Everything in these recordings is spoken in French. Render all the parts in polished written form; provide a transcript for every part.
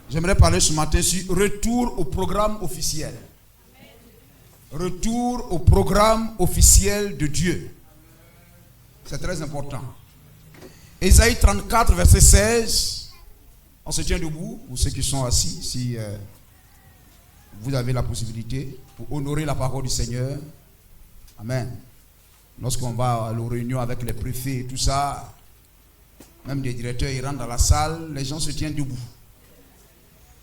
J'aimerais parler ce matin sur retour au programme officiel. Retour au programme officiel de Dieu. C'est très important. Ésaïe 34, verset 16. On se tient debout, pour ceux qui sont assis, si vous avez la possibilité, pour honorer la parole du Seigneur. Amen. Lorsqu'on va à la réunion avec les préfets et tout ça, même des directeurs, ils rentrent dans la salle, les gens se tiennent debout.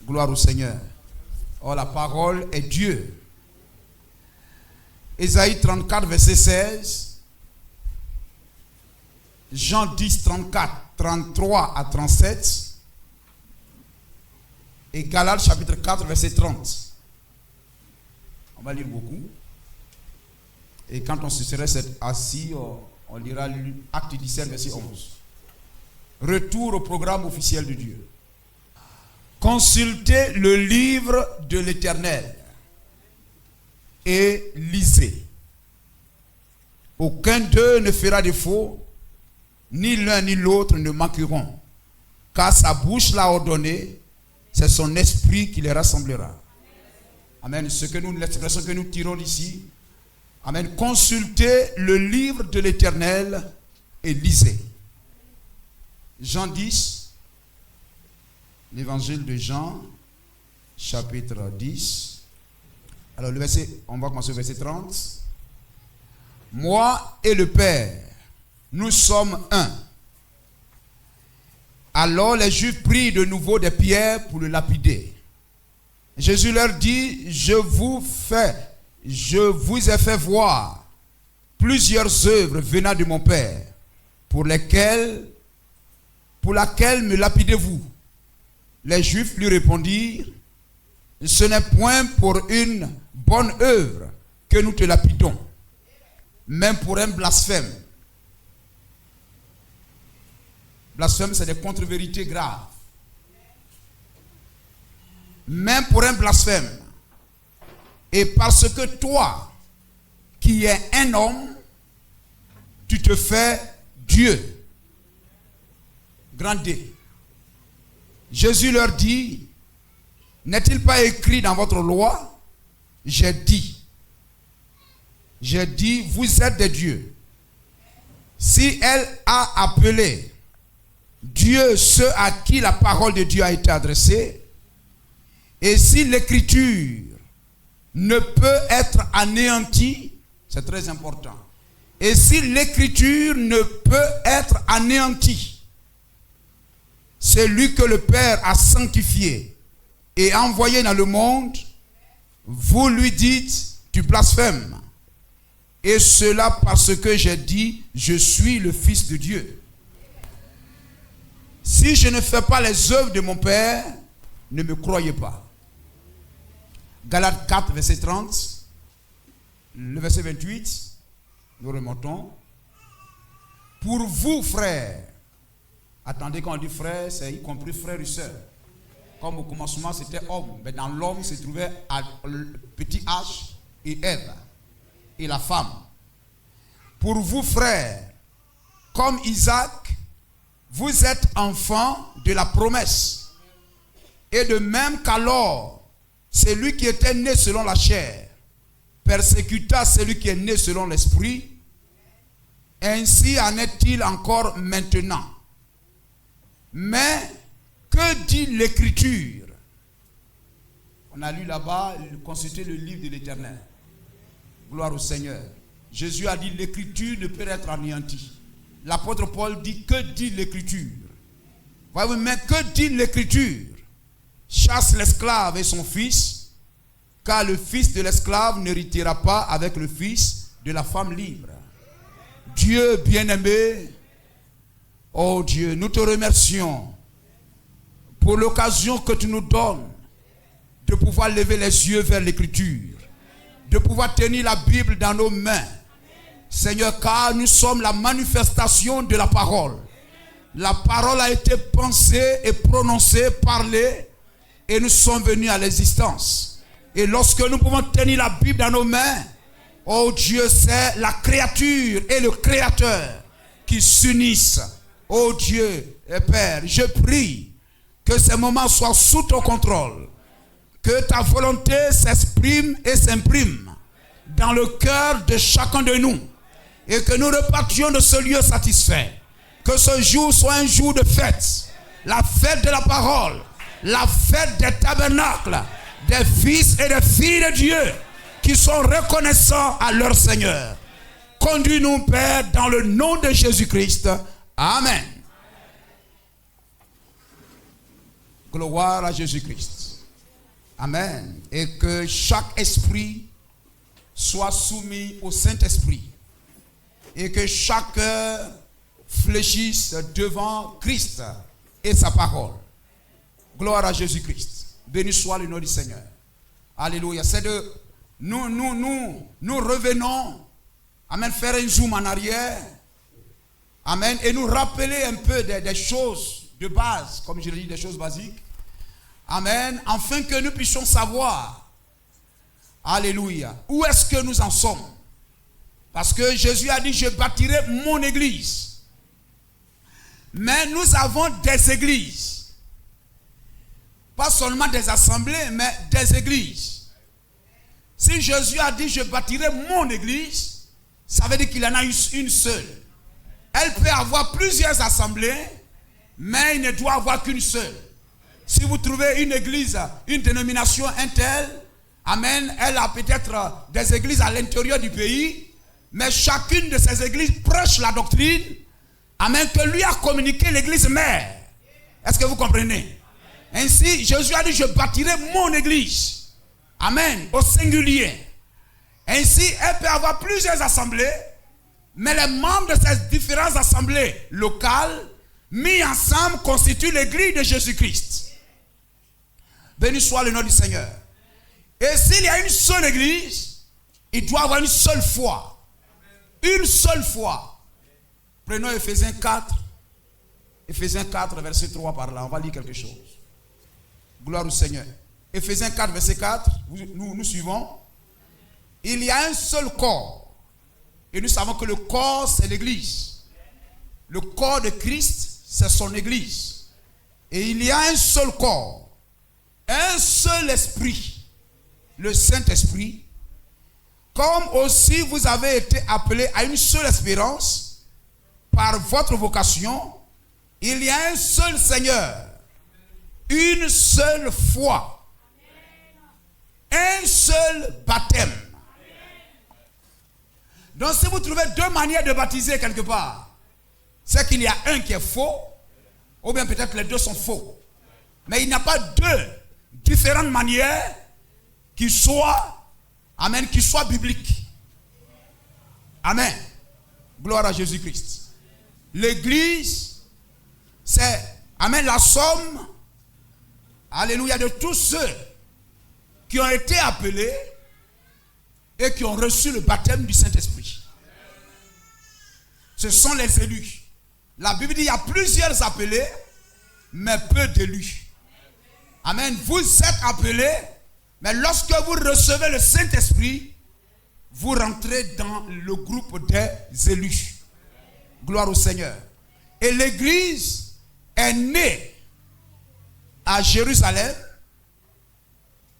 Gloire au Seigneur. Oh, la parole est Dieu. Ésaïe 34, verset 16. Jean 10, 34, 33 à 37. Et Galates chapitre 4, verset 30. On va lire beaucoup. Et quand on se serait assis, on lira Acte 17, verset 11. Retour au programme officiel de Dieu. Consultez le livre de l'Éternel et lisez. Aucun d'eux ne fera défaut, ni l'un ni l'autre ne manqueront, car sa bouche l'a ordonné, c'est son esprit qui les rassemblera. Amen. L'expression que nous tirons d'ici. Amen. Consultez le livre de l'Éternel et lisez. Jean 10, l'évangile de Jean, chapitre 10. Alors le verset, on va commencer au verset 30. Moi et le Père, nous sommes un. Alors les Juifs prirent de nouveau des pierres pour le lapider. Jésus leur dit, je vous ai fait voir plusieurs œuvres venant de mon Père, pour laquelle me lapidez-vous? Les Juifs lui répondirent, ce n'est point pour une bonne œuvre que nous te lapidons, même pour un blasphème. Blasphème, c'est des contre-vérités graves. Même pour un blasphème. Et parce que toi, qui es un homme, tu te fais Dieu. Grand D. Jésus leur dit, n'est-il pas écrit dans votre loi? J'ai dit, vous êtes des dieux. Si elle a appelé Dieu ceux à qui la parole de Dieu a été adressée, et si l'écriture ne peut être anéantie, c'est très important. Et si l'écriture ne peut être anéantie, celui que le Père a sanctifié et envoyé dans le monde, vous lui dites, tu blasphèmes. Et cela parce que j'ai dit, je suis le Fils de Dieu. Si je ne fais pas les œuvres de mon Père, ne me croyez pas. Galates 4, verset 30. Le verset 28. Nous remontons. Pour vous, frères. Attendez, quand on dit frère, c'est y compris frère et soeur. Comme au commencement, c'était homme. Mais dans l'homme se trouvait le petit H et Ève. Et la femme. Pour vous, frères, comme Isaac, vous êtes enfants de la promesse. Et de même qu'alors, celui qui était né selon la chair persécuta celui qui est né selon l'esprit, ainsi en est-il encore maintenant. Mais que dit l'Écriture? On a lu là-bas, consultez le livre de l'Éternel. Gloire au Seigneur. Jésus a dit, l'Écriture ne peut être anéantie. L'apôtre Paul dit, que dit l'Écriture? Voyez-vous, mais que dit l'Écriture? Chasse l'esclave et son fils, car le fils de l'esclave n'héritera pas avec le fils de la femme libre. Dieu bien-aimé, oh Dieu, nous te remercions pour l'occasion que tu nous donnes de pouvoir lever les yeux vers l'Écriture, de pouvoir tenir la Bible dans nos mains. Seigneur, car nous sommes la manifestation de la parole. La parole a été pensée et prononcée, parlée, et nous sommes venus à l'existence. Et lorsque nous pouvons tenir la Bible dans nos mains, oh Dieu, c'est la créature et le Créateur qui s'unissent. Oh Dieu et Père, je prie Que ces moments soient sous ton contrôle. Que ta volonté s'exprime et s'imprime dans le cœur de chacun de nous. Et que nous repartions de ce lieu satisfait. Que ce jour soit un jour de fête. La fête de la parole. La fête des tabernacles. Des fils et des filles de Dieu qui sont reconnaissants à leur Seigneur. Conduis-nous, Père, dans le nom de Jésus-Christ. Amen. Gloire à Jésus-Christ. Amen. Et que chaque esprit soit soumis au Saint-Esprit. Et que chaque cœur fléchisse devant Christ et sa parole. Gloire à Jésus-Christ. Béni soit le nom du Seigneur. Alléluia. C'est de nous revenons. Amen. Faire un zoom en arrière. Amen. Et nous rappeler un peu des choses de base, comme je l'ai dit, des choses basiques. Amen. Afin que nous puissions savoir, alléluia, où est-ce que nous en sommes. Parce que Jésus a dit, je bâtirai mon église. Mais nous avons des églises. Pas seulement des assemblées, mais des églises. Si Jésus a dit, je bâtirai mon église, ça veut dire qu'il en a une seule. Elle peut avoir plusieurs assemblées, mais il ne doit avoir qu'une seule. Si vous trouvez une église, une dénomination, un tel, amen, elle a peut-être des églises à l'intérieur du pays, mais chacune de ces églises prêche la doctrine, amen, que lui a communiqué l'église mère. Est-ce que vous comprenez? Ainsi, Jésus a dit, je bâtirai mon église. Amen, au singulier. Ainsi, elle peut avoir plusieurs assemblées, mais les membres de ces différentes assemblées locales, mis ensemble, constituent l'église de Jésus-Christ. Béni soit le nom du Seigneur. Et s'il y a une seule église, il doit y avoir une seule foi. Une seule foi. Prenons Ephésiens 4. Ephésiens 4, verset 3 par là. On va lire quelque chose. Gloire au Seigneur. Ephésiens 4, verset 4. Nous suivons. Il y a un seul corps. Et nous savons que le corps, c'est l'église. Le corps de Christ, c'est son église. Et il y a un seul corps. Un seul esprit. Le Saint-Esprit. Comme aussi vous avez été appelés à une seule espérance par votre vocation, il y a un seul Seigneur. Une seule foi. Un seul baptême. Donc si vous trouvez deux manières de baptiser quelque part, c'est qu'il y a un qui est faux, ou bien peut-être les deux sont faux. Mais il n'y a pas deux différentes manières qui soient, amen, qui soient bibliques. Amen. Gloire à Jésus-Christ. L'église, c'est, amen, la somme, alléluia, de tous ceux qui ont été appelés et qui ont reçu le baptême du Saint-Esprit. Ce sont les élus. La Bible dit qu'il y a plusieurs appelés, mais peu d'élus. Amen. Vous êtes appelés, mais lorsque vous recevez le Saint-Esprit, vous rentrez dans le groupe des élus. Gloire au Seigneur. Et l'église est née à Jérusalem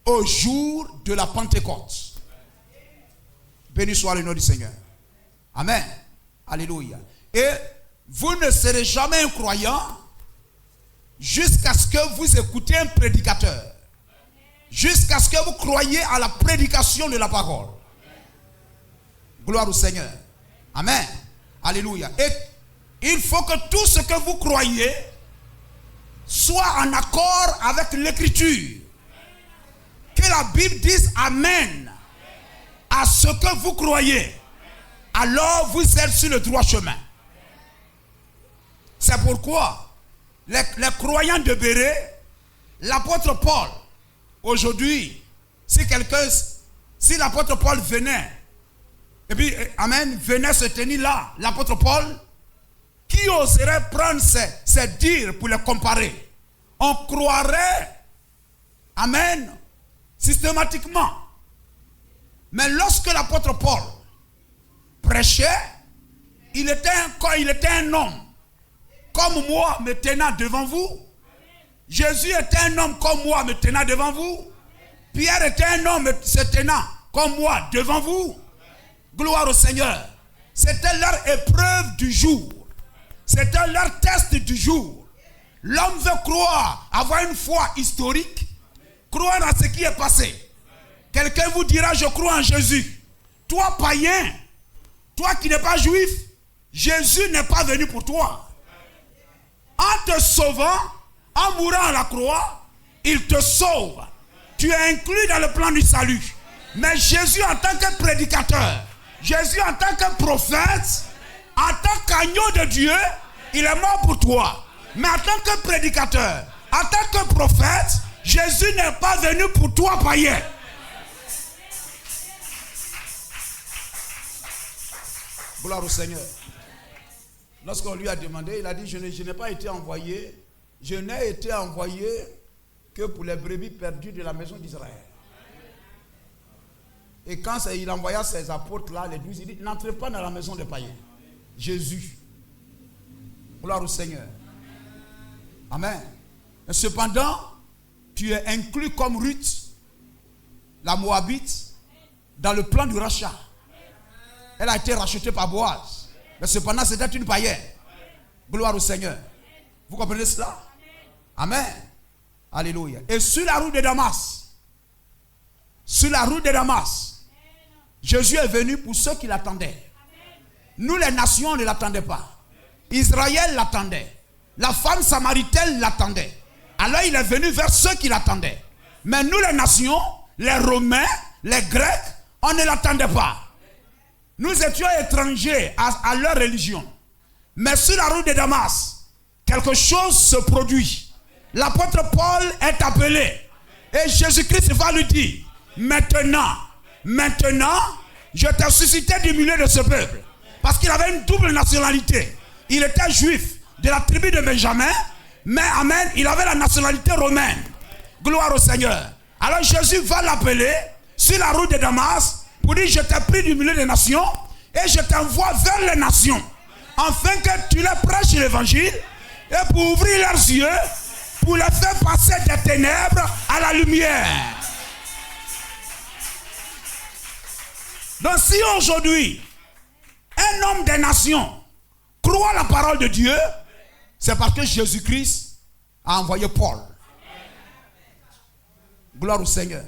au jour de la Pentecôte. Béni soit le nom du Seigneur. Amen. Alléluia. Et vous ne serez jamais un croyant jusqu'à ce que vous écoutez un prédicateur. Jusqu'à ce que vous croyiez à la prédication de la parole. Gloire au Seigneur. Amen. Alléluia. Et il faut que tout ce que vous croyez soit en accord avec l'écriture. Que la Bible dise Amen à ce que vous croyez. Alors vous êtes sur le droit chemin. C'est pourquoi les croyants de Béret, l'apôtre Paul, aujourd'hui, si l'apôtre Paul venait, et puis, amen, venait se tenir là, l'apôtre Paul, qui oserait prendre ses dires pour les comparer? On croirait, amen, systématiquement. Mais lorsque l'apôtre Paul prêchait, il était un homme, comme moi, me tenant devant vous. Jésus était un homme comme moi me tenant devant vous. Pierre était un homme se tenant comme moi devant vous. Gloire au Seigneur. C'était leur épreuve du jour. C'était leur test du jour. L'homme veut croire, avoir une foi historique, croire à ce qui est passé. Quelqu'un vous dira, je crois en Jésus. Toi, païen, toi qui n'es pas juif, Jésus n'est pas venu pour toi. En te sauvant, en mourant à la croix, il te sauve. Tu es inclus dans le plan du salut. Mais Jésus en tant que prédicateur, Jésus en tant que prophète, en tant qu'agneau de Dieu, il est mort pour toi. Mais en tant que prédicateur, en tant que prophète, Jésus n'est pas venu pour toi, païen. Gloire au Seigneur. Lorsqu'on lui a demandé, il a dit, je n'ai pas été envoyé, je n'ai été envoyé que pour les brebis perdues de la maison d'Israël. Et quand il envoya ses apôtres là, les 12, il dit, n'entrez pas dans la maison des païens. Jésus. Gloire au Seigneur. Amen. Mais cependant, tu es inclus comme Ruth, la Moabite, dans le plan du rachat. Elle a été rachetée par Boaz. Mais cependant, c'était une païenne. Gloire au Seigneur. Vous comprenez cela? Amen. Alléluia. Et sur la route de Damas, Jésus est venu pour ceux qui l'attendaient. Nous, les nations, on ne l'attendait pas. Israël l'attendait. La femme samaritaine l'attendait. Alors il est venu vers ceux qui l'attendaient. Mais nous, les nations, les Romains, les Grecs, on ne l'attendait pas. Nous étions étrangers à leur religion. Mais sur la route de Damas, quelque chose se produit. L'apôtre Paul est appelé. Et Jésus-Christ va lui dire, maintenant, je t'ai suscité du milieu de ce peuple. Parce qu'il avait une double nationalité. Il était juif de la tribu de Benjamin, mais amen, il avait la nationalité romaine. Gloire au Seigneur. Alors Jésus va l'appeler sur la route de Damas pour dire, je t'ai pris du milieu des nations et je t'envoie vers les nations, afin que tu leur prêches l'évangile et pour ouvrir leurs yeux, pour les faire passer des ténèbres à la lumière. Donc si aujourd'hui, un homme des nations croit la parole de Dieu, c'est parce que Jésus-Christ a envoyé Paul. Gloire au Seigneur.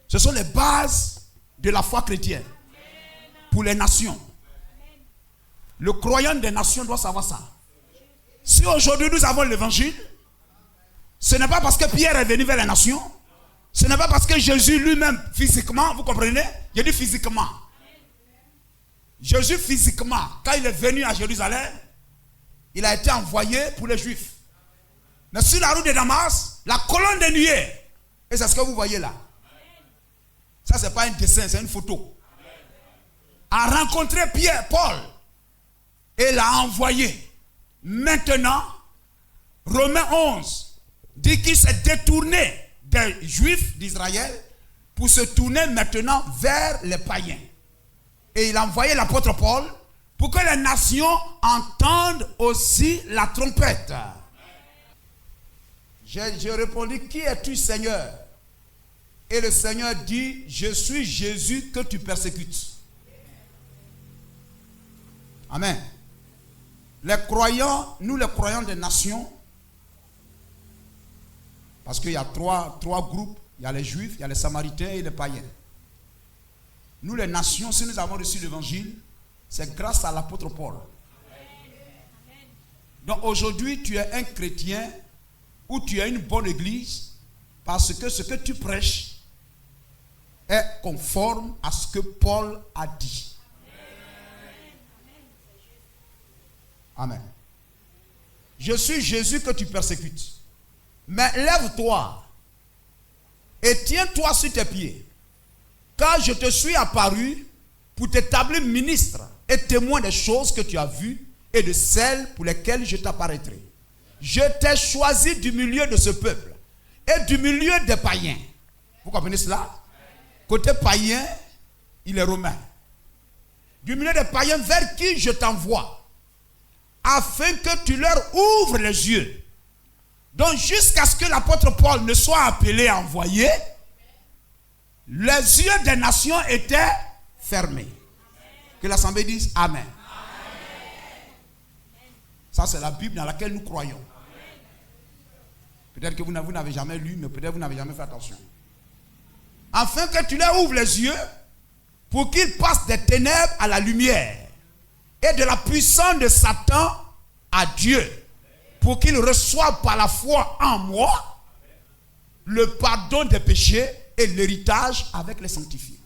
Ce sont les bases de la foi chrétienne pour les nations. Le croyant des nations doit savoir ça. Si aujourd'hui nous avons l'évangile, ce n'est pas parce que Pierre est venu vers les nations, ce n'est pas parce que Jésus lui-même physiquement, vous comprenez? Je dis physiquement. Jésus physiquement, quand il est venu à Jérusalem, il a été envoyé pour les Juifs. Mais sur la route de Damas, la colonne de nuée, et c'est ce que vous voyez là. Ça, ce n'est pas un dessin, c'est une photo. A rencontré Paul et l'a envoyé. Maintenant, Romains 11 dit qu'il s'est détourné des Juifs d'Israël pour se tourner maintenant vers les païens. Et il a envoyé l'apôtre Paul pour que les nations entendent aussi la trompette. J'ai répondu, qui es-tu, Seigneur? Et le Seigneur dit, je suis Jésus que tu persécutes. Amen. Les croyants, nous les croyants des nations, parce qu'il y a trois groupes, il y a les Juifs, il y a les Samaritains et les païens. Nous les nations, si nous avons reçu l'évangile, c'est grâce à l'apôtre Paul. Donc aujourd'hui, tu es un chrétien ou tu es une bonne église parce que ce que tu prêches est conforme à ce que Paul a dit. Amen. Je suis Jésus que tu persécutes. Mais lève-toi et tiens-toi sur tes pieds. Car je te suis apparu pour t'établir ministre et témoin des choses que tu as vues et de celles pour lesquelles je t'apparaîtrai. Je t'ai choisi du milieu de ce peuple et du milieu des païens. Vous comprenez cela? Côté païen, il est romain. Du milieu des païens vers qui je t'envoie, afin que tu leur ouvres les yeux, Donc jusqu'à ce que l'apôtre Paul ne soit appelé, envoyé, les yeux des nations étaient fermés. Que l'assemblée dise Amen. Ça c'est la Bible dans laquelle nous croyons. Peut-être que vous n'avez jamais lu, mais peut-être que vous n'avez jamais fait attention. Afin que tu leur ouvres les yeux pour qu'ils passent des ténèbres à la lumière et de la puissance de Satan à Dieu, pour qu'ils reçoivent par la foi en moi le pardon des péchés et l'héritage avec les sanctifiés.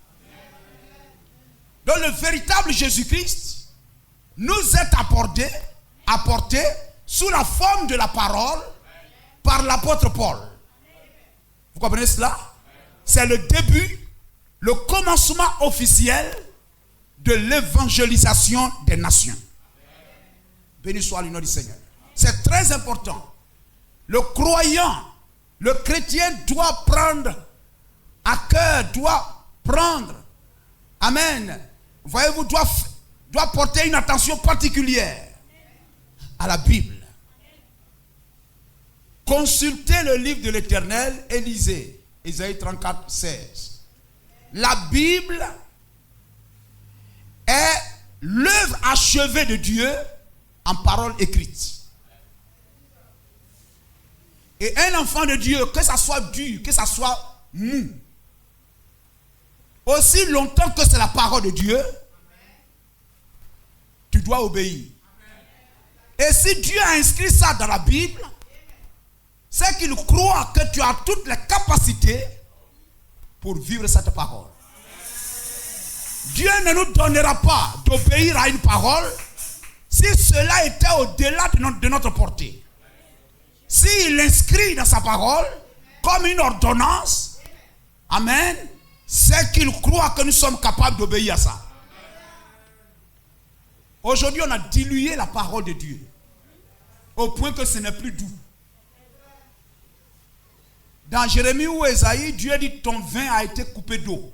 Donc le véritable Jésus-Christ nous est apporté sous la forme de la parole par l'apôtre Paul. Vous comprenez cela? C'est le début, le commencement officiel de l'évangélisation des nations. Béni soit le nom du Seigneur. C'est très important. Le croyant, le chrétien doit prendre à cœur, doit prendre, amen, voyez-vous, doit porter une attention particulière à la Bible. Consultez le livre de l'Éternel et lisez Ésaïe 34, 16. La Bible est l'œuvre achevée de Dieu en parole écrite. Et un enfant de Dieu, que ça soit dur, que ça soit mou, aussi longtemps que c'est la parole de Dieu, tu dois obéir. Et si Dieu a inscrit ça dans la Bible, c'est qu'il croit que tu as toutes les capacités pour vivre cette parole. Dieu ne nous donnera pas d'obéir à une parole si cela était au-delà de notre portée. S'il inscrit dans sa parole comme une ordonnance, amen, c'est qu'il croit que nous sommes capables d'obéir à ça. Aujourd'hui, on a dilué la parole de Dieu au point que ce n'est plus doux. Dans Jérémie ou Ésaïe, Dieu dit ton vin a été coupé d'eau.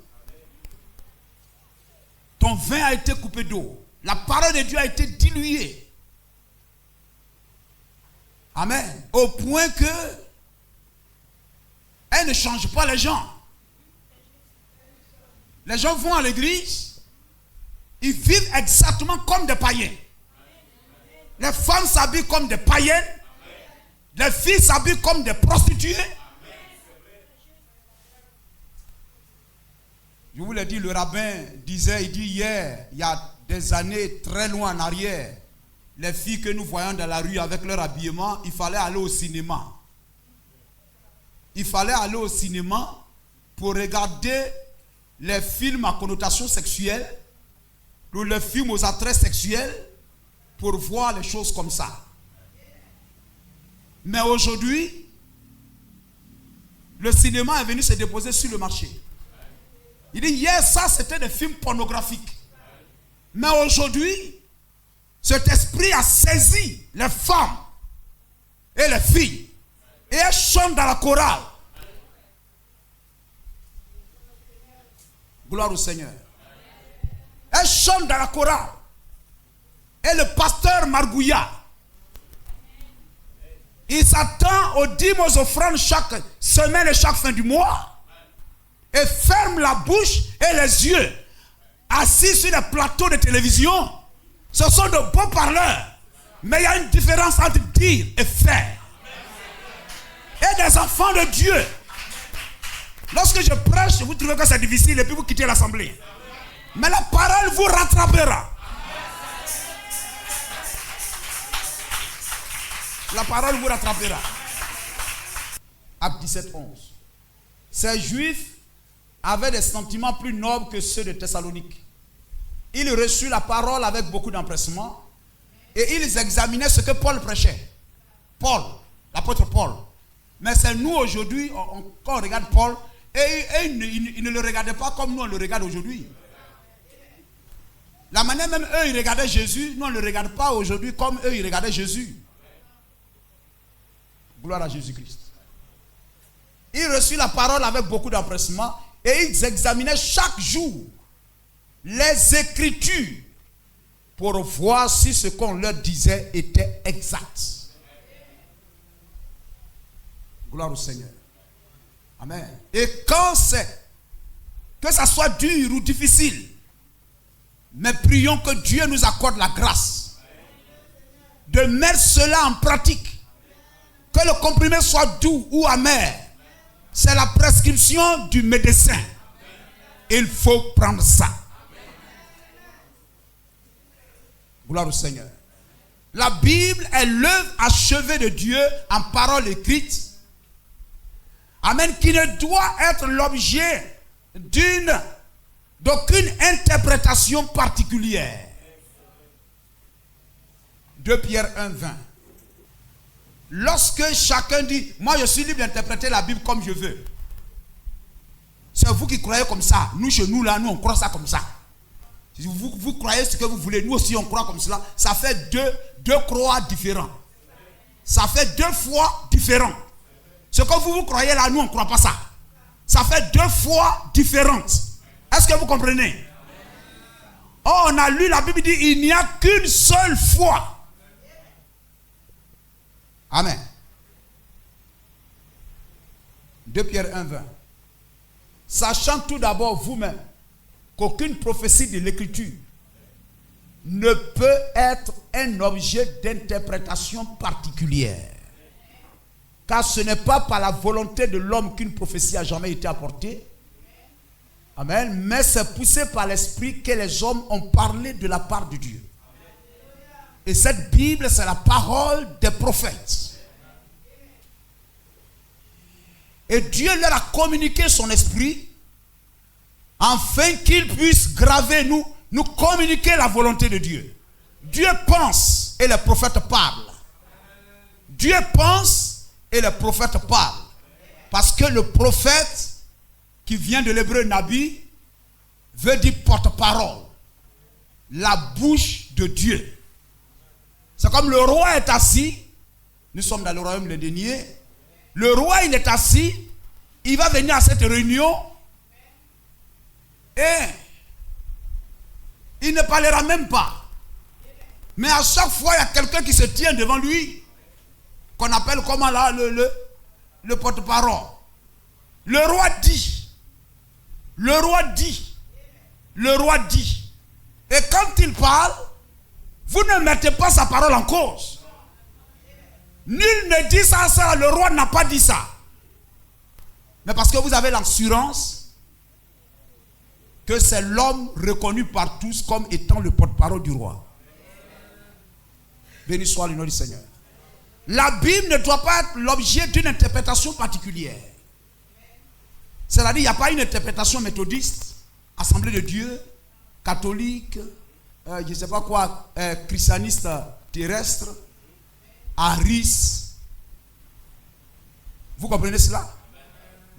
Ton vin a été coupé d'eau. La parole de Dieu a été diluée. Amen. Au point que elle ne change pas les gens. Les gens vont à l'église, ils vivent exactement comme des païens. Les femmes s'habillent comme des païennes. Les filles s'habillent comme des prostituées. Je vous l'ai dit, le rabbin disait, il dit hier, il y a des années très loin en arrière, les filles que nous voyons dans la rue avec leur habillement, il fallait aller au cinéma. Il fallait aller au cinéma pour regarder les films à connotation sexuelle ou les films aux attraits sexuels pour voir les choses comme ça. Mais aujourd'hui, le cinéma est venu se déposer sur le marché. Il dit, hier, ça, c'était des films pornographiques. Mais aujourd'hui, cet esprit a saisi les femmes et les filles. Et elles chantent dans la chorale. Gloire au Seigneur. Elles chantent dans la chorale. Et le pasteur Margouilla, il s'attend aux dîmes, aux offrandes chaque semaine et chaque fin du mois. Et ferme la bouche et les yeux. Assis sur les plateaux de télévision. Ce sont de beaux parleurs. Mais il y a une différence entre dire et faire. Et des enfants de Dieu. Lorsque je prêche, vous trouvez que c'est difficile et puis vous quittez l'assemblée. Mais la parole vous rattrapera. La parole vous rattrapera. Acte 17, 11. Ces Juifs avaient des sentiments plus nobles que ceux de Thessalonique. Ils reçurent la parole avec beaucoup d'empressement et ils examinaient ce que Paul prêchait. Paul, l'apôtre Paul. Mais c'est nous aujourd'hui, quand on regarde Paul, et ils ne le regardaient pas comme nous on le regarde aujourd'hui. La manière même eux ils regardaient Jésus, nous on ne le regarde pas aujourd'hui comme eux ils regardaient Jésus. Gloire à Jésus-Christ. Ils reçurent la parole avec beaucoup d'empressement et ils examinaient chaque jour les Écritures pour voir si ce qu'on leur disait était exact. Gloire au Seigneur. Amen. Et quand c'est, que ça soit dur ou difficile, mais prions que Dieu nous accorde la grâce de mettre cela en pratique. Que le comprimé soit doux ou amer, c'est la prescription du médecin. Il faut prendre ça. Gloire au Seigneur. La Bible est l'œuvre achevée de Dieu en parole écrite. Amen. Qui ne doit être l'objet d'aucune interprétation particulière. 2 Pierre 1:20. Lorsque chacun dit, moi je suis libre d'interpréter la Bible comme je veux. C'est vous qui croyez comme ça. Nous, chez nous, là, nous, on croit ça comme ça. Si vous croyez ce que vous voulez, nous aussi, on croit comme cela. Ça fait deux croix différents. Ça fait 2 fois différents. Ce que vous croyez là, nous, on ne croit pas ça. Ça fait 2 fois différentes. Est-ce que vous comprenez? Oh, on a lu la Bible, dit, il n'y a qu'une seule foi. Amen. 2 Pierre 1:20. Sachant tout d'abord vous-même qu'aucune prophétie de l'Écriture ne peut être un objet d'interprétation particulière. Car ce n'est pas par la volonté de l'homme qu'une prophétie a jamais été apportée. Amen. Mais c'est poussé par l'Esprit que les hommes ont parlé de la part de Dieu. Et cette Bible, c'est la parole des prophètes. Et Dieu leur a communiqué son esprit afin qu'ils puissent graver nous communiquer la volonté de Dieu. Dieu pense et les prophètes parlent. Dieu pense et les prophètes parlent. Parce que le prophète, qui vient de l'hébreu Nabi, veut dire porte-parole. La bouche de Dieu. C'est comme le roi est assis. Nous sommes dans le royaume de Dénier. Le roi, il est assis. Il va venir à cette réunion. Et il ne parlera même pas. Mais à chaque fois, il y a quelqu'un qui se tient devant lui. Qu'on appelle comment là le porte-parole. Le roi dit. Le roi dit. Le roi dit. Et quand il parle, vous ne mettez pas sa parole en cause. Nul ne dit ça, le roi n'a pas dit ça. Mais parce que vous avez l'assurance que c'est l'homme reconnu par tous comme étant le porte-parole du roi. Béni soit le nom du Seigneur. La Bible ne doit pas être l'objet d'une interprétation particulière. C'est-à-dire, il n'y a pas une interprétation méthodiste, Assemblée de Dieu, catholique, je ne sais pas quoi, christianiste terrestre, Aris. Vous comprenez cela?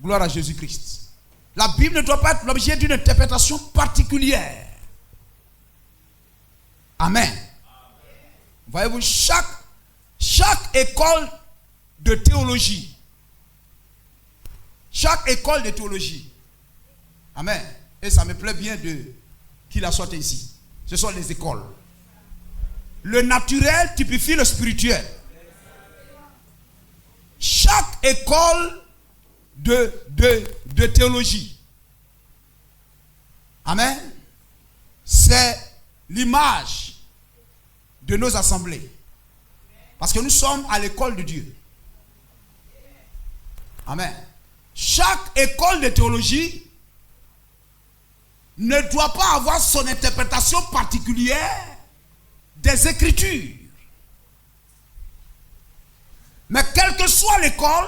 Gloire à Jésus-Christ. La Bible ne doit pas être l'objet d'une interprétation particulière. Amen. Voyez-vous, chaque école de théologie, amen, et ça me plaît bien qu'il la soit ici, ce sont les écoles. Le naturel typifie le spirituel. Chaque école de théologie, amen, c'est l'image de nos assemblées. Parce que nous sommes à l'école de Dieu. Amen. Chaque école de théologie ne doit pas avoir son interprétation particulière des Écritures. Mais quelle que soit l'école,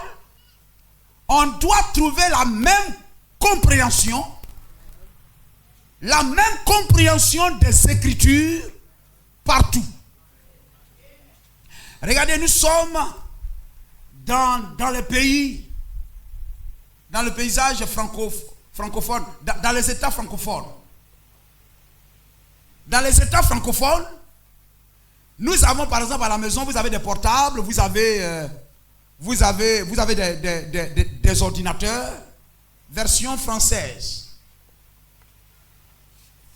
on doit trouver la même compréhension des Écritures partout. Regardez, nous sommes dans le pays, dans le paysage francophone, dans les États francophones. Dans les États francophones, nous avons par exemple à la maison, vous avez des portables, vous avez des ordinateurs, version française.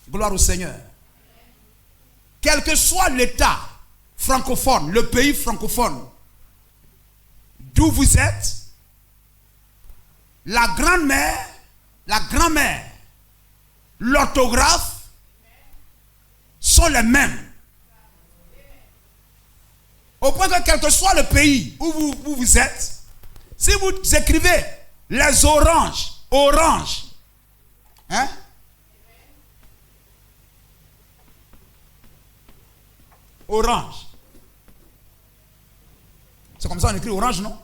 Gloire au Seigneur. Quel que soit l'État francophone, le pays francophone, d'où vous êtes, la grand-mère, l'orthographe sont les mêmes. Au point que quel que soit le pays où vous êtes, si vous écrivez les oranges, hein? Orange. C'est comme ça qu'on écrit orange, non?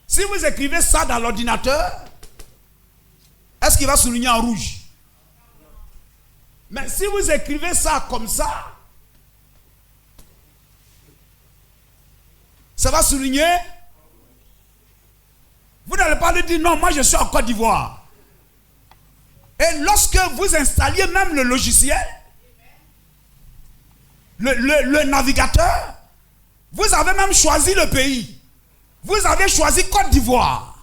Si vous écrivez ça dans l'ordinateur, est-ce qu'il va souligner en rouge? Mais si vous écrivez ça comme ça, ça va souligner. Vous n'allez pas lui dire non, moi je suis en Côte d'Ivoire. Et lorsque vous installiez même le logiciel, le navigateur, vous avez même choisi le pays. Vous avez choisi Côte d'Ivoire.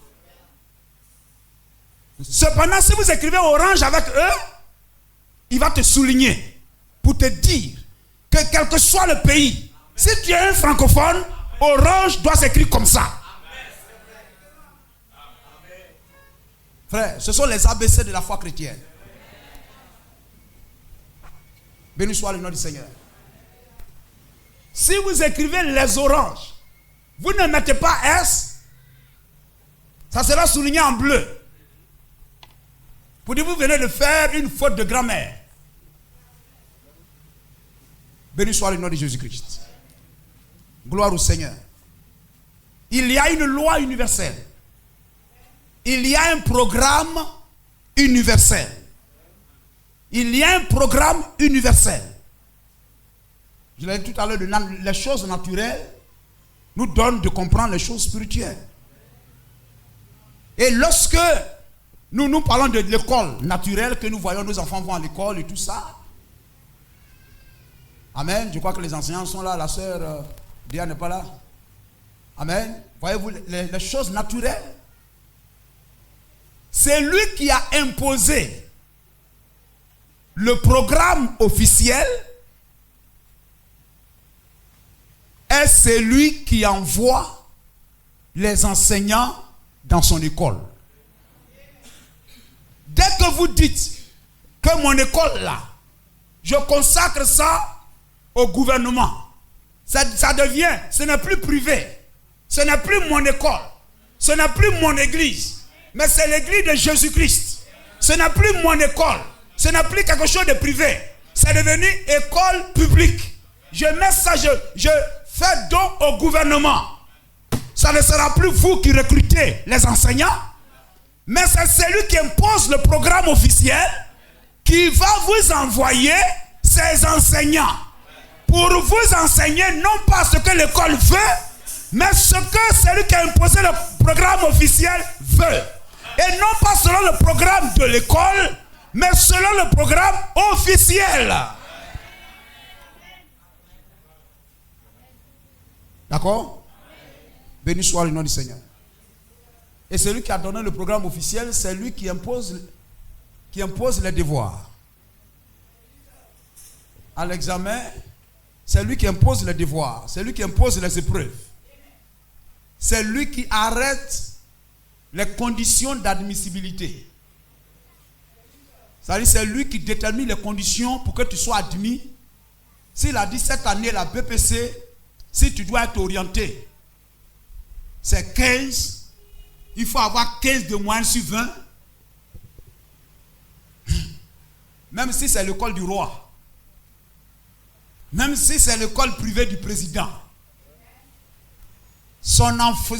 Cependant, si vous écrivez orange avec E, il va te souligner pour te dire que quel que soit le pays, si tu es un francophone, orange doit s'écrire comme ça. Frère, ce sont les ABC de la foi chrétienne. Béni soit le nom du Seigneur. Si vous écrivez les oranges, vous ne mettez pas S, ça sera souligné en bleu. Pour dire, vous venez de faire une faute de grammaire. Béni soit le nom de Jésus-Christ. Gloire au Seigneur. Il y a une loi universelle. Il y a un programme universel. Il y a un programme universel. Je l'ai dit tout à l'heure, les choses naturelles nous donnent de comprendre les choses spirituelles. Et lorsque nous parlons de l'école naturelle, que nous voyons nos enfants vont à l'école et tout ça. Amen. Je crois que les enseignants sont là. La sœur Dia n'est pas là. Amen. Voyez-vous, les choses naturelles. C'est lui qui a imposé le programme officiel et c'est lui qui envoie les enseignants dans son école. Dès que vous dites que mon école là, je consacre ça au gouvernement, ça devient, ce n'est plus privé, ce n'est plus mon école, ce n'est plus mon église, mais c'est l'église de Jésus-Christ. Ce n'est plus mon école, ce n'est plus quelque chose de privé, c'est devenu école publique. Je mets ça, je fais don au gouvernement. Ça ne sera plus vous qui recrutez les enseignants, mais c'est celui qui impose le programme officiel qui va vous envoyer ses enseignants pour vous enseigner non pas ce que l'école veut, mais ce que celui qui a imposé le programme officiel veut. Et non pas selon le programme de l'école, mais selon le programme officiel. D'accord? Béni soit le nom du Seigneur. Et celui qui a donné le programme officiel, c'est lui qui impose les devoirs. À l'examen, c'est lui qui impose les devoirs. C'est lui qui impose les épreuves. C'est lui qui arrête les conditions d'admissibilité. C'est-à-dire, c'est lui qui détermine les conditions pour que tu sois admis. S'il a dit cette année, la BPC, si tu dois être orienté, c'est 15. Il faut avoir 15 de moyenne sur 20. Même si c'est l'école du roi. Même si c'est l'école privée du président.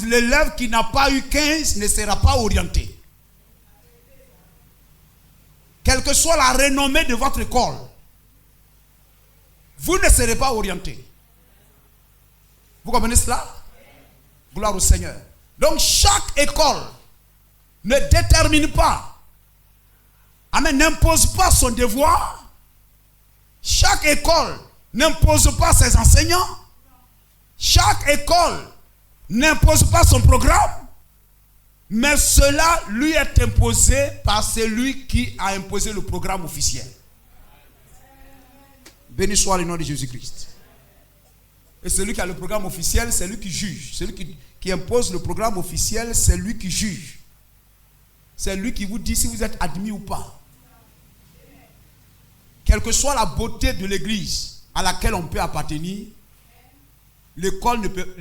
L'élève qui n'a pas eu 15 ne sera pas orienté. Quelle que soit la renommée de votre école, vous ne serez pas orienté. Vous comprenez cela? Gloire au Seigneur. Donc chaque école ne détermine pas, amen, n'impose pas son devoir. Chaque école n'impose pas ses enseignants. Chaque école n'impose pas son programme. Mais cela lui est imposé par celui qui a imposé le programme officiel. Béni soit le nom de Jésus-Christ. Et celui qui a le programme officiel, c'est lui qui juge. Celui qui impose le programme officiel, c'est lui qui juge. c'est lui qui vous dit si vous êtes admis ou pas. Quelle que soit la beauté de l'église à laquelle on peut appartenir, l'école ne peut,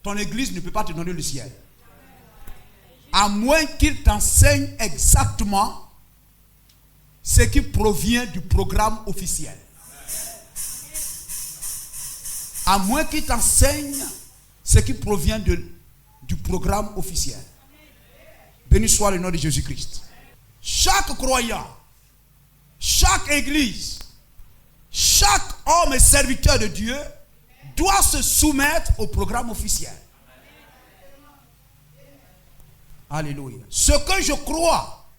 ton église ne peut pas te donner le ciel. À moins qu'il t'enseigne exactement ce qui provient du programme officiel. À moins qu'il t'enseigne ce qui provient du programme officiel. Béni soit le nom de Jésus-Christ. Chaque croyant, chaque église, chaque homme et serviteur de Dieu doit se soumettre au programme officiel. Alléluia. Ce que je crois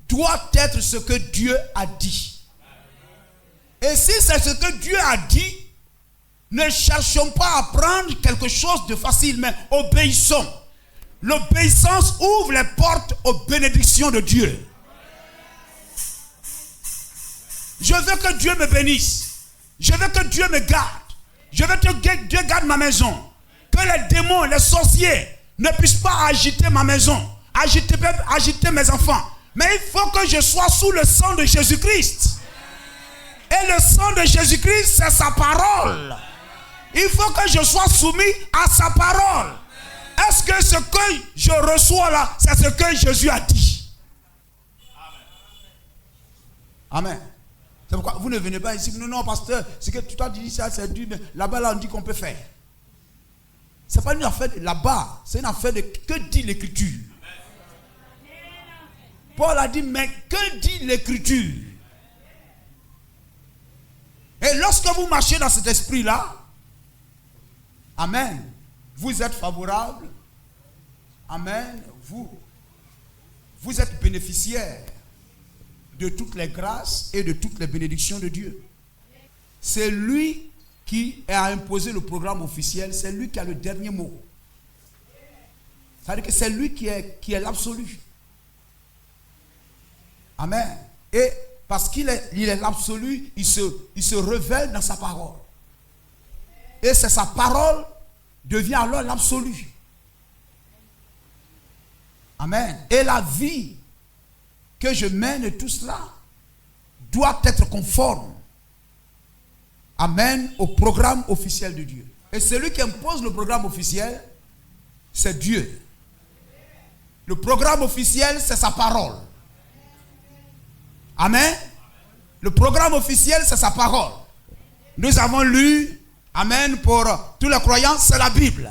doit être ce que Dieu a dit. Et si c'est ce que Dieu a dit, ne cherchons pas à prendre quelque chose de facile, mais obéissons. L'obéissance ouvre les portes aux bénédictions de Dieu. Je veux que Dieu me bénisse. Je veux que Dieu me garde. Je veux que Dieu garde ma maison. Que les démons, les sorciers ne puissent pas agiter ma maison, agiter mes enfants. Mais il faut que je sois sous le sang de Jésus-Christ. Et le sang de Jésus-Christ, c'est sa parole. Il faut que je sois soumis à sa parole. Est-ce que ce que je reçois là, c'est ce que Jésus a dit? Amen. C'est pourquoi vous ne venez pas ici. Non, pasteur, ce que tu as dit, ça, c'est dur. Là-bas, là, on dit qu'on peut faire. Ce n'est pas une affaire de là-bas. C'est une affaire de que dit l'Écriture. Paul a dit, mais que dit l'Écriture? Et lorsque vous marchez dans cet esprit-là, amen, vous êtes favorable, amen, vous êtes bénéficiaire de toutes les grâces et de toutes les bénédictions de Dieu. C'est lui qui a imposé le programme officiel, c'est lui qui a le dernier mot. C'est-à-dire que c'est lui qui est l'absolu. Amen. Et parce qu'il est l'absolu, il se révèle dans sa parole. Et c'est sa parole devient alors l'absolu. Amen. Et la vie que je mène, tout cela doit être conforme, amen, au programme officiel de Dieu. Et celui qui impose le programme officiel, c'est Dieu. Le programme officiel, c'est sa parole. Amen. Le programme officiel, c'est sa parole. Nous avons lu, amen, pour tous les croyants, c'est la Bible.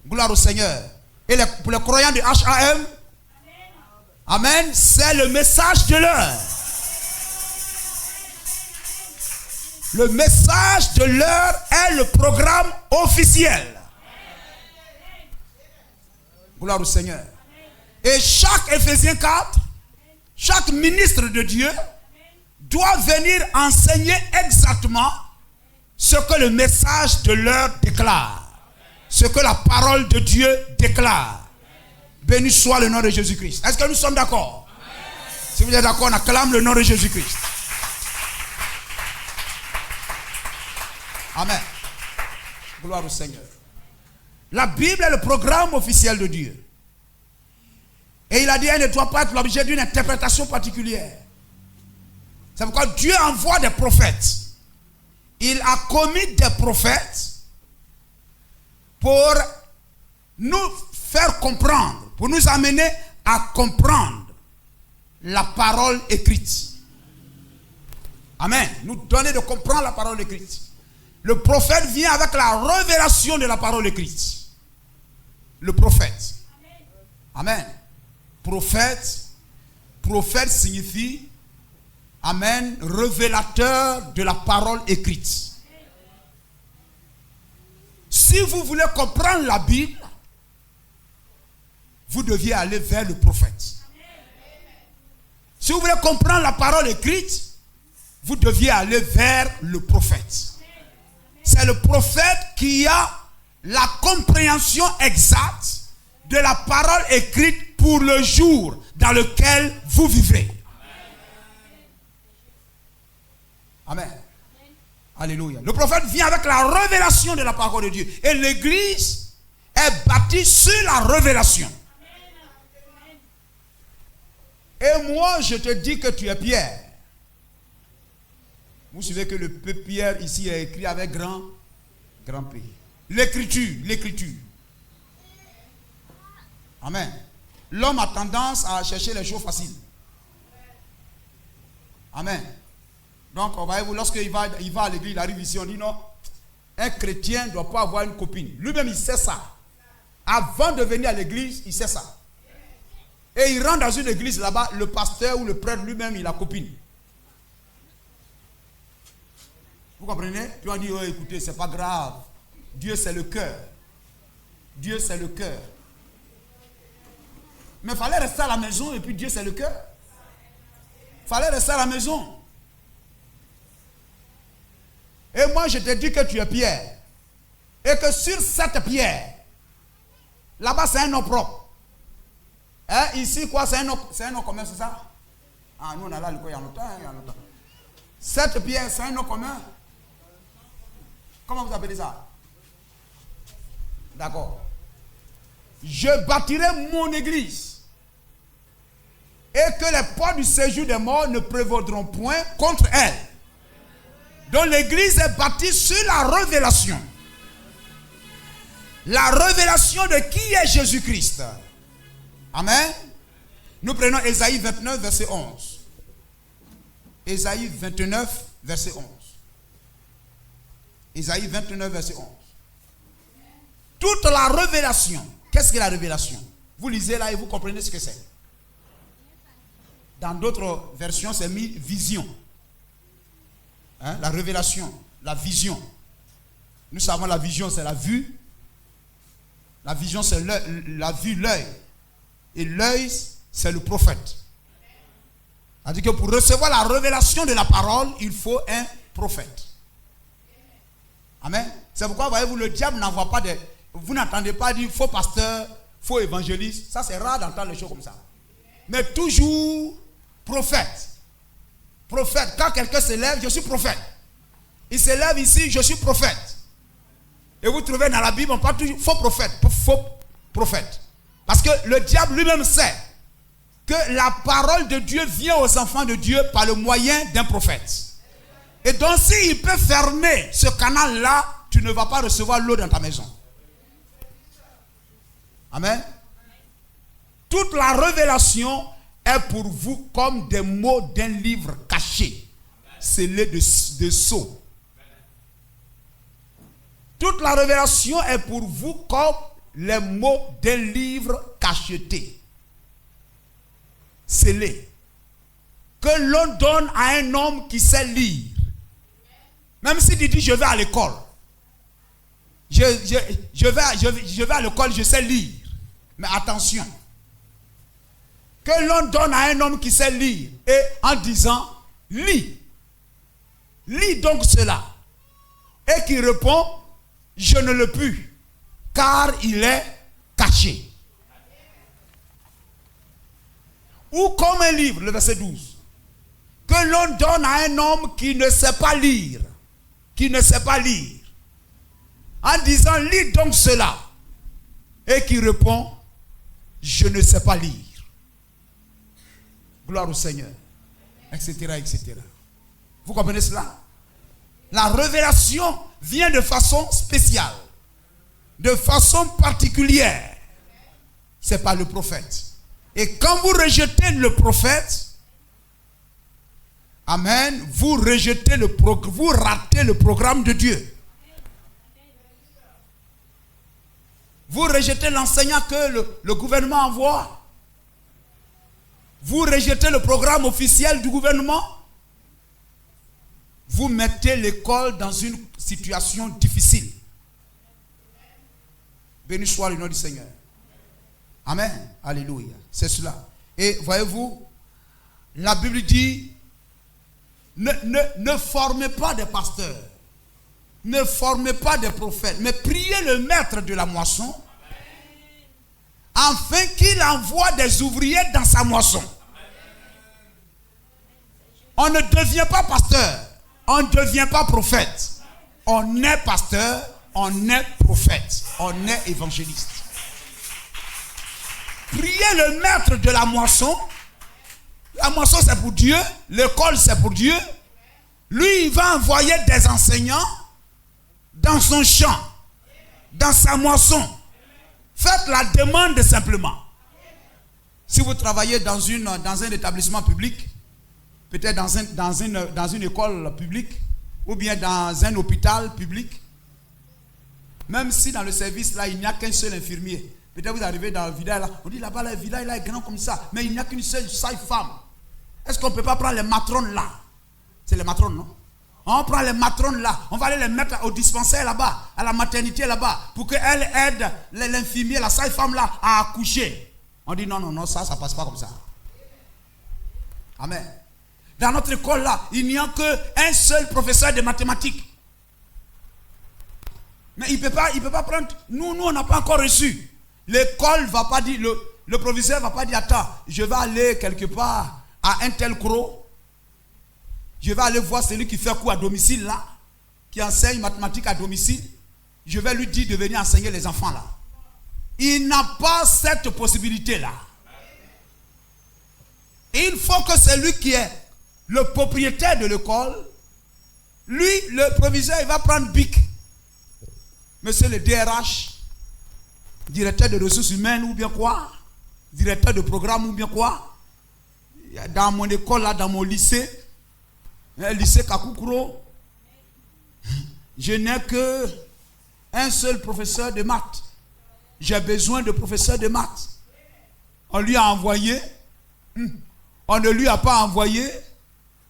Gloire au Seigneur. Et pour les croyants de HAM, amen, c'est le message de l'heure. Le message de l'heure est le programme officiel. Gloire au Seigneur. Et chaque Éphésiens 4, chaque ministre de Dieu doit venir enseigner exactement ce que le message de l'heure déclare. Ce que la parole de Dieu déclare. Béni soit le nom de Jésus-Christ. Est-ce que nous sommes d'accord? Si vous êtes d'accord, on acclame le nom de Jésus-Christ. Amen. Gloire au Seigneur. La Bible est le programme officiel de Dieu. Et il a dit, elle ne doit pas être l'objet d'une interprétation particulière. C'est pourquoi Dieu envoie des prophètes. Il a commis des prophètes pour nous faire comprendre, pour nous amener à comprendre la parole écrite. Amen. Nous donner de comprendre la parole écrite. Le prophète vient avec la révélation de la parole écrite. Le prophète. Amen. Prophète signifie, amen, révélateur de la parole écrite. Si vous voulez comprendre la Bible, vous deviez aller vers le prophète. Si vous voulez comprendre la parole écrite, vous deviez aller vers le prophète. C'est le prophète qui a la compréhension exacte de la parole écrite pour le jour dans lequel vous vivez. Amen. Alléluia. Le prophète vient avec la révélation de la parole de Dieu. Et l'église est bâtie sur la révélation. Et moi, je te dis que tu es Pierre. Vous savez que le Pierre ici est écrit avec grand P. L'écriture. Amen. L'homme a tendance à chercher les choses faciles. Amen. Donc, voyez-vous, lorsqu'il va à l'église, il arrive ici, on dit non, un chrétien ne doit pas avoir une copine. Lui-même, il sait ça. Avant de venir à l'église, il sait ça. Et il rentre dans une église là-bas, le pasteur ou le prêtre lui-même, il a copine. Vous comprenez? Tu vas dire, oh, écoutez, c'est pas grave. Dieu, c'est le cœur. Dieu, c'est le cœur. Mais il fallait rester à la maison et puis Dieu, c'est le cœur. Il fallait rester à la maison. Et moi, je te dis que tu es Pierre. Et que sur cette pierre, là-bas, c'est un nom propre. Hein? Ici, quoi, c'est un nom commun, c'est ça? Ah, nous, on a là, il y a longtemps. Cette pierre, c'est un nom commun. Comment vous appelez ça? D'accord. Je bâtirai mon église. Et que les portes du séjour des morts ne prévaudront point contre elle. Donc l'église est bâtie sur la révélation. La révélation de qui est Jésus-Christ. Amen. Nous prenons Ésaïe 29, verset 11. Ésaïe 29, verset 11. Ésaïe 29, verset 11. Toute la révélation. Qu'est-ce que la révélation? Vous lisez là et vous comprenez ce que c'est. Dans d'autres versions, c'est mis vision. Hein? La révélation, la vision. Nous savons la vision, c'est la vue. La vision, c'est la vue, l'œil. Et l'œil, c'est le prophète. C'est-à-dire que pour recevoir la révélation de la parole, il faut un prophète. Amen. C'est pourquoi, voyez-vous, le diable n'envoie pas des... Vous n'entendez pas dire faux pasteur, faux évangéliste. Ça, c'est rare d'entendre les choses comme ça. Mais toujours prophète. Prophète. Quand quelqu'un se lève, je suis prophète. Il se lève ici, je suis prophète. Et vous trouvez dans la Bible, on parle toujours faux prophète. Parce que le diable lui-même sait que la parole de Dieu vient aux enfants de Dieu par le moyen d'un prophète. Et donc, s'il peut fermer ce canal-là, tu ne vas pas recevoir l'eau dans ta maison. Amen. Toute la révélation est pour vous comme des mots d'un livre caché, scellé de sceaux. Toute la révélation est pour vous comme les mots d'un livre cacheté, scellé, que l'on donne à un homme qui sait lire. Même s'il dit je vais à l'école, je vais à l'école, je sais lire. Mais attention, que l'on donne à un homme qui sait lire et en disant lis donc cela, et qui répond je ne le puis car il est caché. Ou comme un livre, le verset 12, que l'on donne à un homme qui ne sait pas lire, en disant lis donc cela, et qui répond je ne sais pas lire. Gloire au Seigneur, etc., etc. Vous comprenez cela? La révélation vient de façon spéciale, de façon particulière. C'est par le prophète. Et quand vous rejetez le prophète, amen, vous ratez le programme de Dieu. Vous rejetez l'enseignant que le gouvernement envoie. Vous rejetez le programme officiel du gouvernement. Vous mettez l'école dans une situation difficile. Béni soit le nom du Seigneur. Amen. Alléluia. C'est cela. Et voyez-vous, la Bible dit, ne formez pas des pasteurs. Ne formez pas des prophètes. Mais priez le maître de la moisson, afin qu'il envoie des ouvriers dans sa moisson. On ne devient pas pasteur. On ne devient pas prophète. On est pasteur, on est prophète, on est évangéliste. Priez le maître de la moisson La moisson c'est pour Dieu, l'école c'est pour Dieu. Lui, il va envoyer des enseignants dans son champ, dans sa moisson. Faites la demande simplement. Si vous travaillez dans un établissement public, peut-être dans une école publique, ou bien dans un hôpital public, même si dans le service là, il n'y a qu'un seul infirmier. Peut-être vous arrivez dans le village là, on dit là-bas, le village là est grand comme ça, mais il n'y a qu'une seule sage-femme. Est-ce qu'on ne peut pas prendre les matrones là? C'est les matrones, non? On prend les matrones là, on va aller les mettre au dispensaire là-bas, à la maternité là-bas, pour qu'elles aident l'infirmier, la sage-femme là, à accoucher. On dit non, ça ne passe pas comme ça. Amen. Dans notre école là, il n'y a qu'un seul professeur de mathématiques. Mais il ne peut pas prendre. Nous, on n'a pas encore reçu. L'école ne va pas dire, le proviseur ne va pas dire, attends, je vais aller quelque part à un tel croc. Je vais aller voir celui qui fait cours à domicile là, qui enseigne mathématiques à domicile. Je vais lui dire de venir enseigner les enfants là. Il n'a pas cette possibilité là. Il faut que celui qui est le propriétaire de l'école, lui, le proviseur, il va prendre BIC. Monsieur le DRH, directeur de ressources humaines ou bien quoi, directeur de programme ou bien quoi. Dans mon école là, dans mon lycée, lycée Kakukuro, je n'ai que un seul professeur de maths. J'ai besoin de professeur de maths. On lui a envoyé, on ne lui a pas envoyé,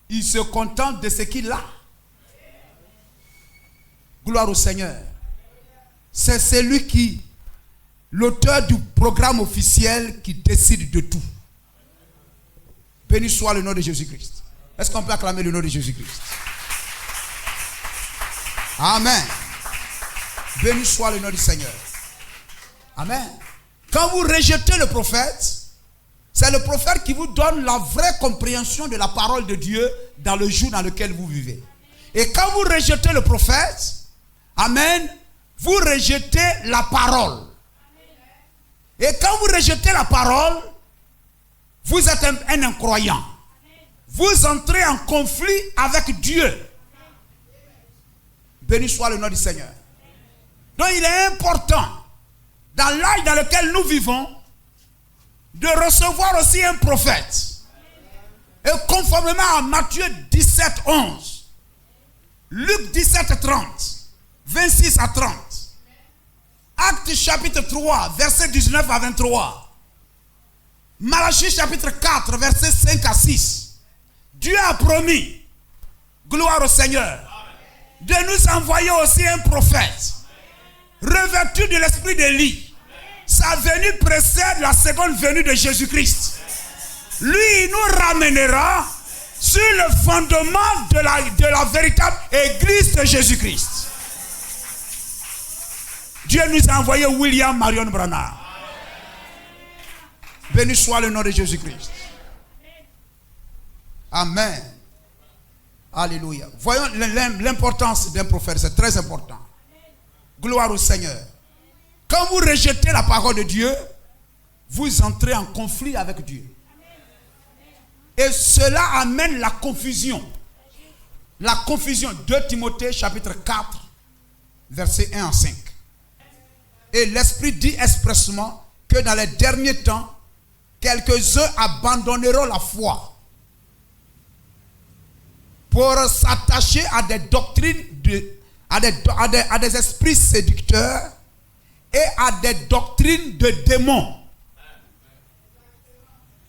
il se contente de ce qu'il a. Gloire au Seigneur. C'est celui qui, l'auteur du programme officiel, qui décide de tout. Béni soit le nom de Jésus-Christ. Est-ce qu'on peut acclamer le nom de Jésus-Christ? Amen. Béni soit le nom du Seigneur. Amen. Quand vous rejetez le prophète, c'est le prophète qui vous donne la vraie compréhension de la parole de Dieu dans le jour dans lequel vous vivez. Et quand vous rejetez le prophète, amen, vous rejetez la parole. Et quand vous rejetez la parole, vous êtes un incroyant. Vous entrez en conflit avec Dieu. Béni soit le nom du Seigneur. Donc il est important, dans l'âge dans lequel nous vivons, de recevoir aussi un prophète. Et conformément à Matthieu 17, 11, Luc 17, 30, 26 à 30, Actes chapitre 3, versets 19 à 23, Malachie chapitre 4, versets 5 à 6, Dieu a promis, gloire au Seigneur, de nous envoyer aussi un prophète, revêtu de l'esprit d'Élie. Sa venue précède la seconde venue de Jésus-Christ. Lui, il nous ramènera sur le fondement de la véritable église de Jésus-Christ. Dieu nous a envoyé William Marion Branham. Béni soit le nom de Jésus-Christ. Amen. Alléluia. Voyons l'importance d'un prophète, c'est très important. Gloire au Seigneur. Quand vous rejetez la parole de Dieu, vous entrez en conflit avec Dieu. Et cela amène la confusion. La confusion. 2 Timothée chapitre 4, versets 1 à 5. Et l'Esprit dit expressement que dans les derniers temps, quelques-uns abandonneront la foi pour s'attacher à des doctrines, à des esprits séducteurs et à des doctrines de démons.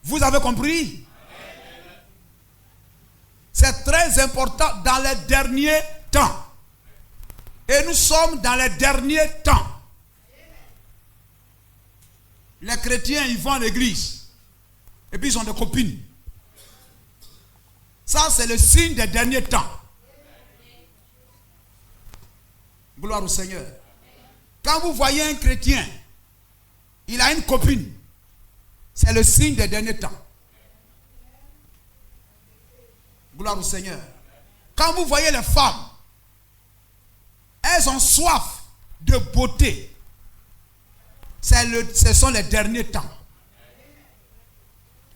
Vous avez compris? C'est très important dans les derniers temps. Et nous sommes dans les derniers temps. Les chrétiens, ils vont à l'église. Et puis ils ont des copines. Ça, c'est le signe des derniers temps. Gloire au Seigneur. Quand vous voyez un chrétien, il a une copine. C'est le signe des derniers temps. Gloire au Seigneur. Quand vous voyez les femmes, elles ont soif de beauté. Ce sont les derniers temps.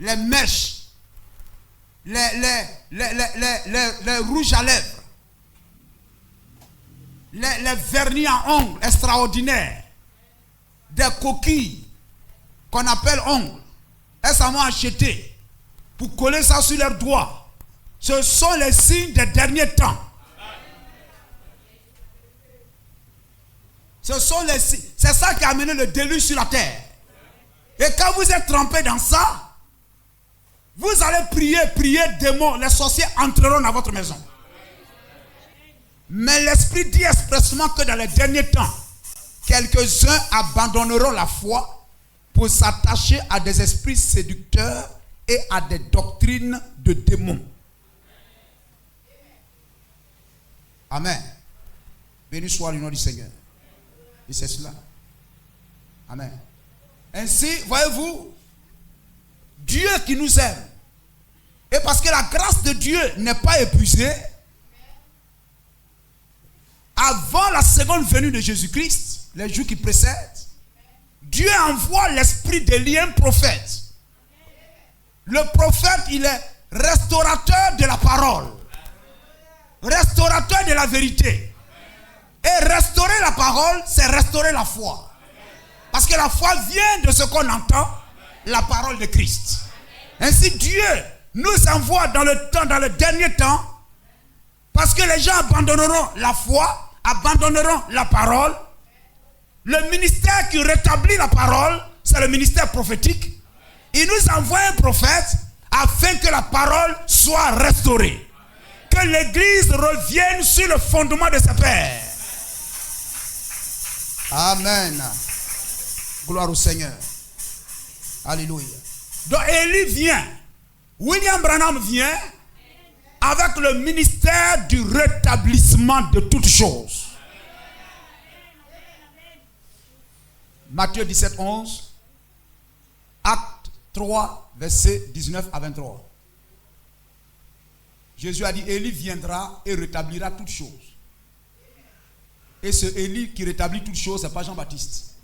Les mèches, les rouges à lèvres, les vernis à ongles extraordinaires, des coquilles qu'on appelle ongles, elles s'en vont acheter pour coller ça sur leurs doigts. Ce sont les signes des derniers temps. C'est ça qui a amené le déluge sur la terre. Et quand vous êtes trempé dans ça, vous allez prier, démons, les sorciers entreront dans votre maison. Mais l'Esprit dit expressément que dans les derniers temps, quelques-uns abandonneront la foi pour s'attacher à des esprits séducteurs et à des doctrines de démons. Amen. Béni soit le nom du Seigneur. Et c'est cela. Amen. Ainsi, voyez-vous, Dieu qui nous aime, et parce que la grâce de Dieu n'est pas épuisée, avant la seconde venue de Jésus-Christ, les jours qui précèdent, Dieu envoie l'esprit d'Élie, un prophète. Le prophète, il est restaurateur de la parole, restaurateur de la vérité. Et restaurer la parole, c'est restaurer la foi. Parce que la foi vient de ce qu'on entend, la parole de Christ. Ainsi Dieu nous envoie dans le dernier temps, parce que les gens abandonneront la foi, abandonneront la parole. Le ministère qui rétablit la parole, c'est le ministère prophétique. Il nous envoie un prophète afin que la parole soit restaurée. Que l'église revienne sur le fondement de ses pères. Amen. Gloire au Seigneur. Alléluia. Donc Élie vient. William Branham vient avec le ministère du rétablissement de toutes choses. Matthieu 17, 11. Acte 3, versets 19 à 23. Jésus a dit, Élie viendra et rétablira toutes choses. Et ce Élie qui rétablit toutes choses, ce n'est pas Jean-Baptiste.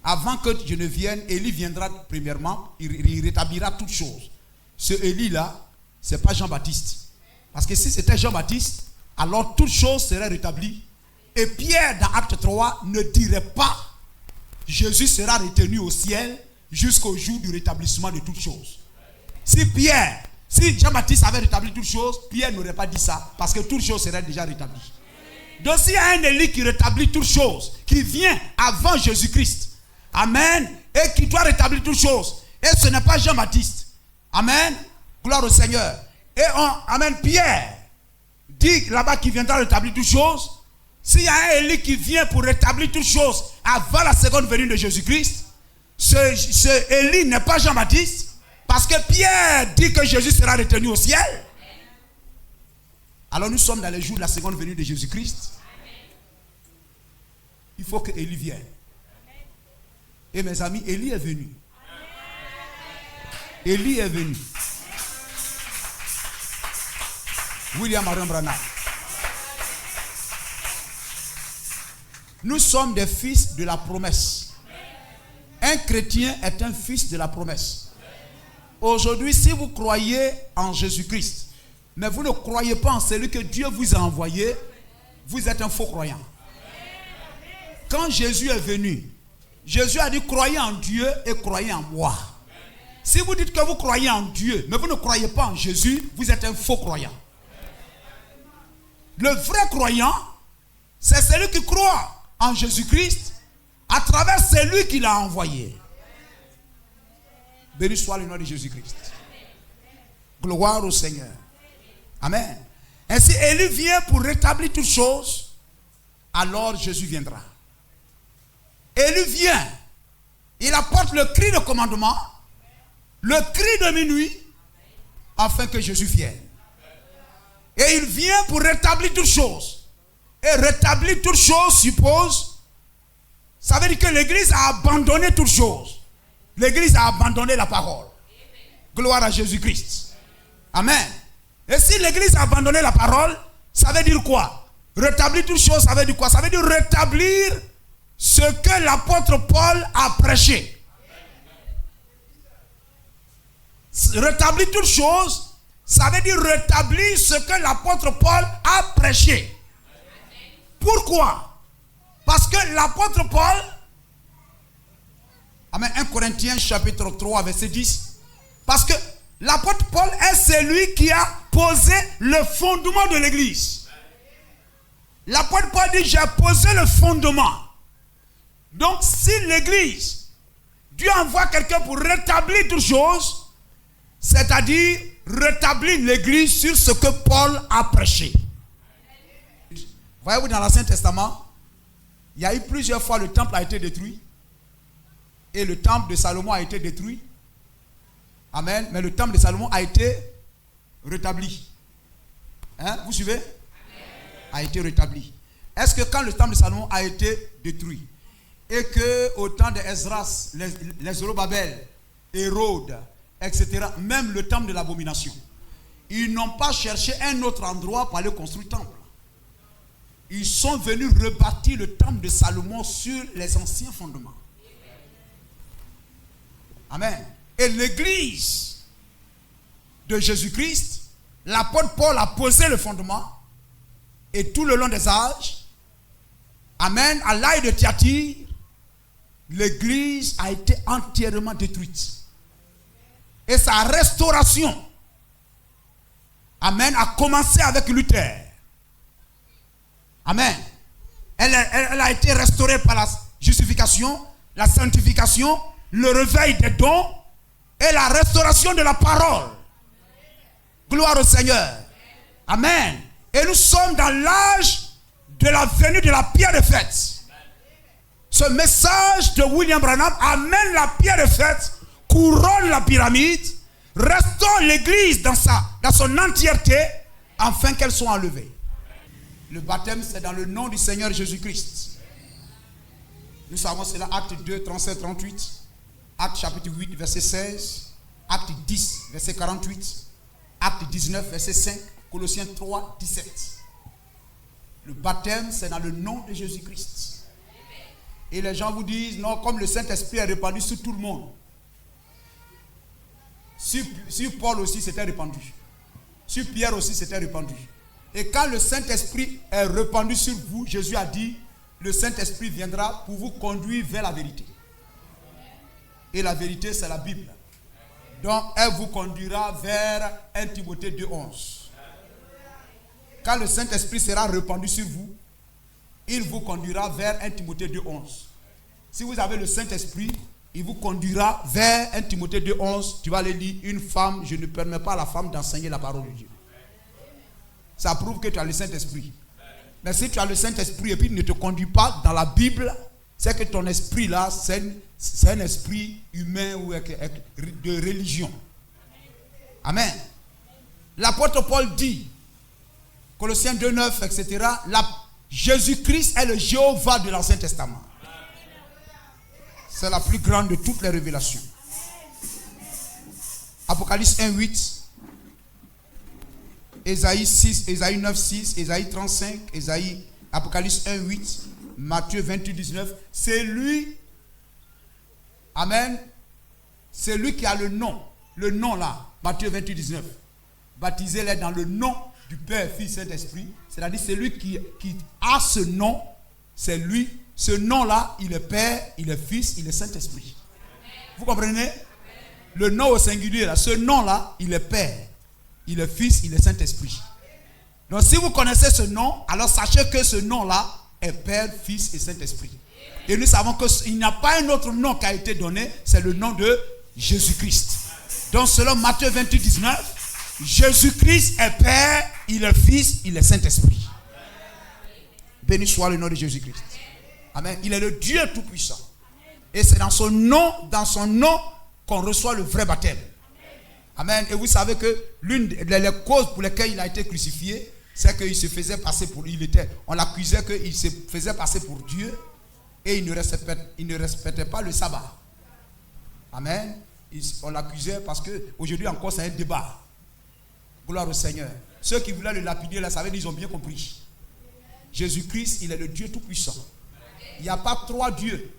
Avant que je ne vienne, Élie viendra premièrement, il rétablira toutes choses. Ce Élie-là, ce n'est pas Jean-Baptiste. Parce que si c'était Jean-Baptiste, alors toutes choses seraient rétablies. Et Pierre, dans Acte 3, ne dirait pas Jésus sera retenu au ciel jusqu'au jour du rétablissement de toutes choses. Si Jean-Baptiste avait rétabli toutes choses, Pierre n'aurait pas dit ça, parce que toutes choses seraient déjà rétablies. Donc s'il y a un Élie qui rétablit toutes choses, qui vient avant Jésus-Christ, amen, et qui doit rétablir toutes choses, et ce n'est pas Jean-Baptiste, amen, gloire au Seigneur, et amen, Pierre dit là-bas qu'il viendra rétablir toutes choses. S'il y a un Élie qui vient pour rétablir toutes choses avant la seconde venue de Jésus-Christ, ce Élie n'est pas Jean-Baptiste, parce que Pierre dit que Jésus sera retenu au ciel. Alors nous sommes dans les jours de la seconde venue de Jésus-Christ. Il faut que Élie vienne. Et mes amis, Élie est venu. Élie est venu. William Marion Branham. Nous sommes des fils de la promesse. Un chrétien est un fils de la promesse. Aujourd'hui, si vous croyez en Jésus-Christ, mais vous ne croyez pas en celui que Dieu vous a envoyé, vous êtes un faux croyant. Quand Jésus est venu, Jésus a dit croyez en Dieu et croyez en moi. Si vous dites que vous croyez en Dieu, mais vous ne croyez pas en Jésus, vous êtes un faux croyant. Le vrai croyant, c'est celui qui croit en Jésus-Christ à travers celui qui l'a envoyé. Béni soit le nom de Jésus-Christ. Gloire au Seigneur. Amen. Ainsi, Élie vient pour rétablir toutes choses, alors Jésus viendra. Élie vient, il apporte le cri de commandement, le cri de minuit, afin que Jésus vienne. Et il vient pour rétablir toutes choses. Et rétablir toutes choses suppose, ça veut dire que l'Église a abandonné toutes choses. L'Église a abandonné la parole. Gloire à Jésus-Christ. Amen. Et si l'Église a abandonné la parole, ça veut dire quoi? Rétablir toutes choses, ça veut dire quoi? Ça veut dire rétablir ce que l'apôtre Paul a prêché. Rétablir toute chose, ça veut dire rétablir ce que l'apôtre Paul a prêché. Pourquoi? Parce que l'apôtre Paul, Amen, 1 Corinthiens chapitre 3 verset 10, parce que l'apôtre Paul est celui qui a posé le fondement de l'église. L'apôtre Paul dit, j'ai posé le fondement. Donc si l'église, Dieu envoie quelqu'un pour rétablir toute chose, c'est-à-dire rétablir l'église sur ce que Paul a prêché. Voyez-vous, dans l'Ancien Testament, il y a eu plusieurs fois le temple a été détruit. Et le temple de Salomon a été détruit. Amen. Mais le temple de Salomon a été rétabli. Hein? Vous suivez? A été rétabli. Est-ce que quand le temple de Salomon a été détruit, et que au temps d'Esdras, les Zorobabel, Hérode, etc., même le temple de l'abomination, ils n'ont pas cherché un autre endroit pour aller construire le temple. Ils sont venus rebâtir le temple de Salomon sur les anciens fondements. Amen. Et l'église de Jésus-Christ, l'apôtre Paul a posé le fondement, et tout le long des âges, amen, à l'âge de Thyatire, l'église a été entièrement détruite. Et sa restauration, amen, a commencé avec Luther. Amen. Elle a été restaurée par la justification, la sanctification, le réveil des dons et la restauration de la parole. Gloire au Seigneur. Amen. Et nous sommes dans l'âge de la venue de la pierre de fête. Ce message de William Branham amène la pierre de fête, couronne la pyramide, restaure l'église dans son entièreté, afin qu'elle soit enlevée. Le baptême, c'est dans le nom du Seigneur Jésus-Christ. Nous savons cela, acte 2, 37, 38, acte chapitre 8, verset 16, acte 10, verset 48, acte 19, verset 5, Colossiens 3, 17. Le baptême, c'est dans le nom de Jésus-Christ. Et les gens vous disent, non, comme le Saint-Esprit est répandu sur tout le monde. Sur Paul aussi, c'était répandu. Sur Pierre aussi, c'était répandu. Et quand le Saint-Esprit est répandu sur vous, Jésus a dit, le Saint-Esprit viendra pour vous conduire vers la vérité. Et la vérité, c'est la Bible. Donc, elle vous conduira vers 1 Timothée 2,11. Quand le Saint-Esprit sera répandu sur vous, il vous conduira vers 1 Timothée 2,11. Si vous avez le Saint-Esprit, il vous conduira vers 1 Timothée 2,11. Tu vas aller dire, une femme, je ne permets pas à la femme d'enseigner la parole de Dieu. Ça prouve que tu as le Saint-Esprit. Mais si tu as le Saint-Esprit et puis il ne te conduit pas dans la Bible, c'est que ton esprit là, c'est un esprit humain ou de religion. Amen. L'apôtre Paul dit, Colossiens 2,9, etc., Jésus-Christ est le Jéhovah de l'Ancien Testament. C'est la plus grande de toutes les révélations. Apocalypse 1,8, Ésaïe 6, Ésaïe 9, 6, Ésaïe 35, Apocalypse 1,8, Matthieu 28, 19. C'est lui, amen, c'est lui qui a le nom là, Matthieu 28, 19. Baptisez-les dans le nom du Père, Fils, Saint-Esprit. C'est-à-dire c'est lui qui a ce nom, c'est lui. Ce nom-là, il est Père, il est Fils, il est Saint-Esprit. Vous comprenez? Le nom au singulier, là, ce nom-là, il est Père, il est Fils, il est Saint-Esprit. Donc si vous connaissez ce nom, alors sachez que ce nom-là est Père, Fils et Saint-Esprit. Et nous savons qu'il n'y a pas un autre nom qui a été donné, c'est le nom de Jésus-Christ. Donc selon Matthieu 28, 19, Jésus-Christ est Père, il est Fils, il est Saint-Esprit. Béni soit le nom de Jésus-Christ. Amen. Il est le Dieu Tout-Puissant. Et c'est dans son nom qu'on reçoit le vrai baptême. Amen. Et vous savez que l'une des causes pour lesquelles il a été crucifié, c'est qu'il se faisait passer pour... On l'accusait qu'il se faisait passer pour Dieu et il ne respectait pas le sabbat. Amen. On l'accusait parce qu'aujourd'hui encore c'est un débat. Gloire au Seigneur. Ceux qui voulaient le lapider, là, ça veut dire qu'ils ont bien compris. Jésus-Christ, il est le Dieu Tout-Puissant. Il n'y a pas trois dieux.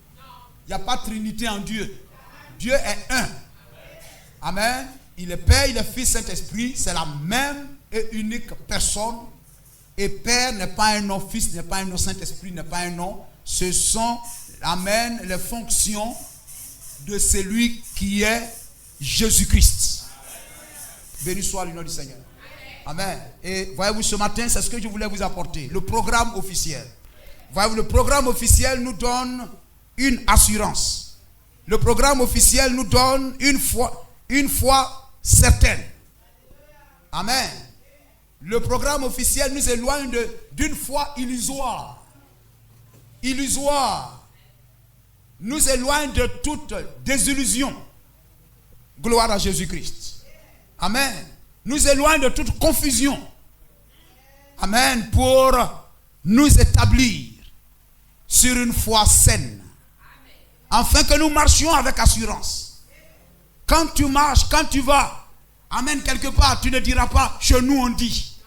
Il n'y a pas trinité en Dieu. Dieu est un. Amen. Il est Père, il est Fils, Saint-Esprit, c'est la même et unique personne. Et Père n'est pas un nom, Fils n'est pas un nom, Saint-Esprit n'est pas un nom. Ce sont, amen, les fonctions de celui qui est Jésus-Christ. Béni soit le nom du Seigneur. Amen. Et voyez-vous, ce matin, c'est ce que je voulais vous apporter. Le programme officiel. Voyez-vous, le programme officiel nous donne une assurance. Le programme officiel nous donne une foi certaine. Amen. Le programme officiel nous éloigne d'une foi illusoire. Illusoire. Nous éloigne de toute désillusion. Gloire à Jésus-Christ. Amen. Nous éloigne de toute confusion. Amen. Pour nous établir sur une foi saine. Afin que nous marchions avec assurance. Quand tu marches, quand tu vas, amen, quelque part, tu ne diras pas, chez nous on dit.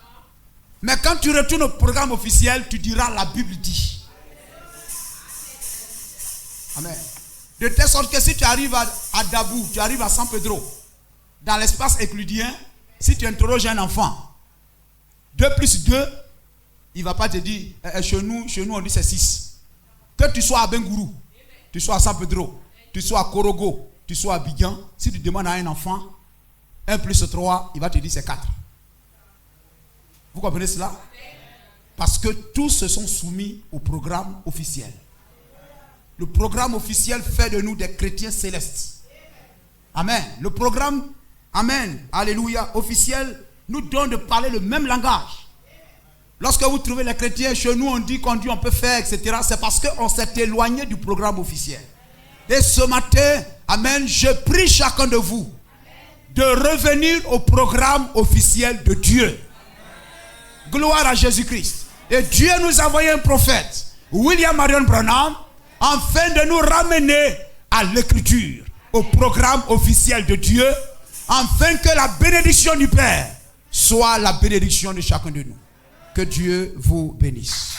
Mais quand tu retournes au programme officiel, tu diras, la Bible dit. Amen. De telle sorte que si tu arrives à Dabou, tu arrives à San Pedro, dans l'espace euclidien, si tu interroges un enfant, 2 plus 2, il ne va pas te dire, chez nous on dit c'est 6. Que tu sois à Bengourou, tu sois à San Pedro, tu sois à Korogo, tu sois à Bidjan, si tu demandes à un enfant, 1 plus 3, il va te dire c'est 4. Vous comprenez cela? Parce que tous se sont soumis au programme officiel. Le programme officiel fait de nous des chrétiens célestes. Amen. Le programme, amen, alléluia, officiel nous donne de parler le même langage. Lorsque vous trouvez les chrétiens, chez nous on dit on peut faire, etc. C'est parce qu'on s'est éloigné du programme officiel. Et ce matin, amen, je prie chacun de vous de revenir au programme officiel de Dieu. Gloire à Jésus-Christ. Et Dieu nous a envoyé un prophète, William Marion Branham, afin de nous ramener à l'écriture, au programme officiel de Dieu, afin que la bénédiction du Père soit la bénédiction de chacun de nous. Que Dieu vous bénisse.